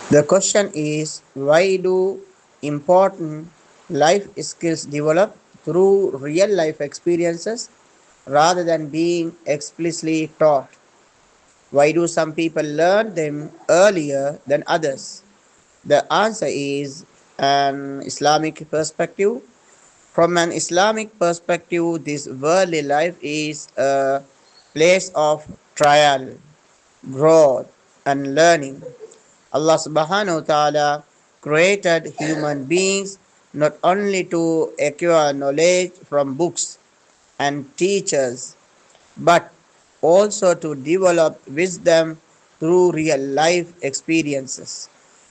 The question is, why do important life skills develop through real life experiences rather than being explicitly taught? Why do some people learn them earlier than others? The answer is an Islamic perspective. From an Islamic perspective, this worldly life is a place of trial, growth, and learning. Allah subhanahu wa ta'ala created human beings not only to acquire knowledge from books and teachers, but also to develop wisdom through real life experiences.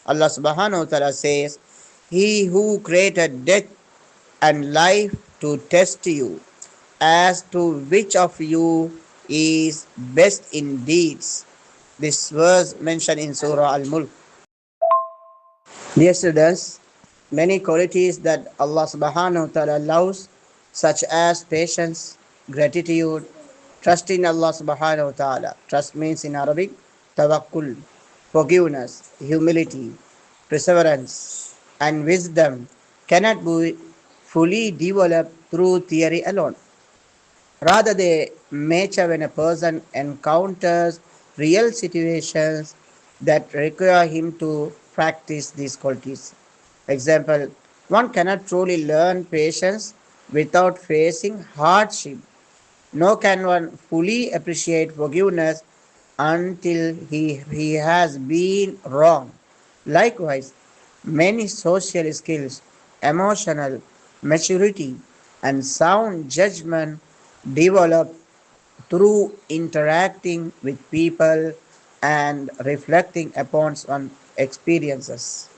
Allah subhanahu wa ta'ala says, He who created death and life to test you as to which of you is best in deeds. This verse mentioned in Surah Al Mulk. Dear students, many qualities that Allah subhanahu wa ta'ala allows, such as patience, gratitude, trust in Allah subhanahu wa ta'ala. Trust means in Arabic, tawakkul, forgiveness, humility, perseverance, and wisdom cannot be fully developed through theory alone. Rather, they mature when a person encounters real situations that require him to practice these qualities. Example, one cannot truly learn patience without facing hardship. Nor can one fully appreciate forgiveness until he has been wrong. Likewise, many social skills, emotional maturity, and sound judgment develop through interacting with people and reflecting upon some experiences.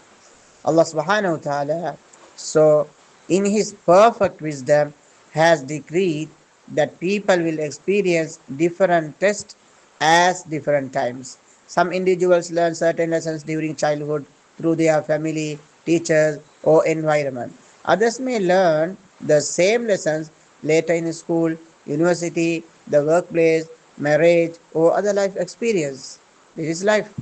Allah subhanahu wa ta'ala, so in His perfect wisdom, has decreed that people will experience different tests at different times. Some individuals learn certain lessons during childhood through their family, teachers, or environment. Others may learn the same lessons later in school, university, the workplace, marriage, or other life experience. This is life.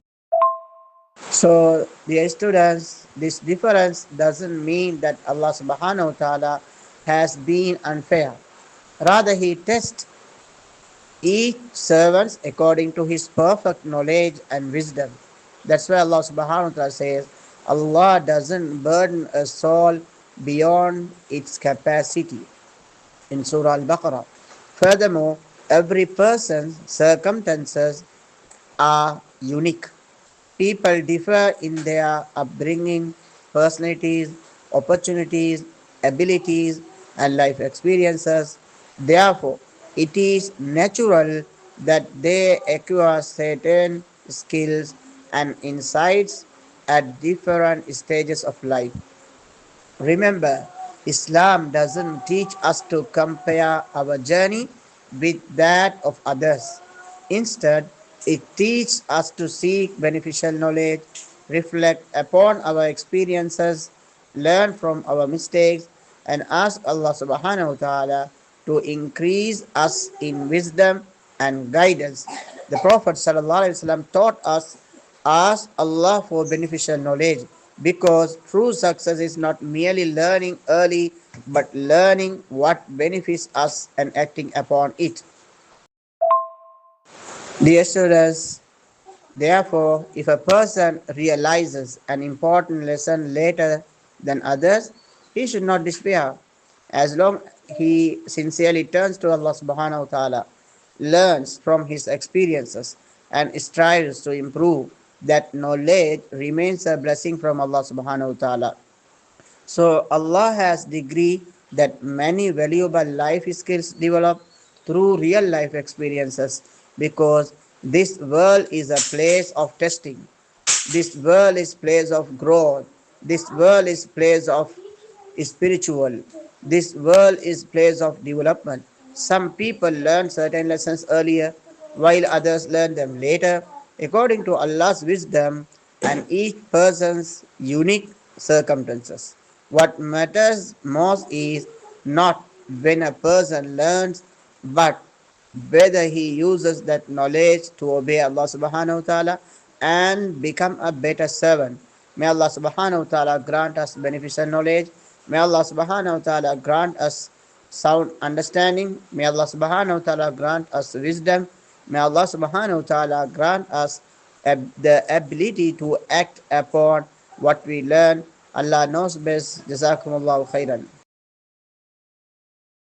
So, dear students, this difference doesn't mean that Allah subhanahu wa ta'ala has been unfair. Rather, He tests each servant according to his perfect knowledge and wisdom. That's why Allah subhanahu wa ta'ala says, Allah doesn't burden a soul beyond its capacity in Surah Al Baqarah. Furthermore, every person's circumstances are unique. People differ in their upbringing, personalities, opportunities, abilities, and life experiences. Therefore, it is natural that they acquire certain skills and insights at different stages of life. Remember, Islam doesn't teach us to compare our journey with that of others. Instead, it teaches us to seek beneficial knowledge, reflect upon our experiences, learn from our mistakes, and ask Allah subhanahu wa ta'ala to increase us in wisdom and guidance. The Prophet sallallahu alaihi wasallam taught us, ask Allah for beneficial knowledge, because true success is not merely learning early but learning what benefits us and acting upon it. Dear students, therefore, if a person realizes an important lesson later than others, he should not despair. As long he sincerely turns to Allah subhanahu wa ta'ala, learns from his experiences, and strives to improve, that knowledge remains a blessing from Allah subhanahu wa ta'ala. So Allah has decreed that many valuable life skills develop through real life experiences, because this world is a place of testing. This world is place of growth. This world is place of spiritual. This world is place of development. Some people learn certain lessons earlier, while others learn them later, according to Allah's wisdom and each person's unique circumstances. What matters most is not when a person learns, but whether he uses that knowledge to obey Allah subhanahu wa ta'ala and become a better servant. May Allah subhanahu wa ta'ala grant us beneficial knowledge. May Allah subhanahu wa ta'ala grant us sound understanding. May Allah subhanahu wa ta'ala grant us wisdom. May Allah subhanahu wa ta'ala grant us the ability to act upon what we learn. Allah knows best. Jazakumullahu khairan.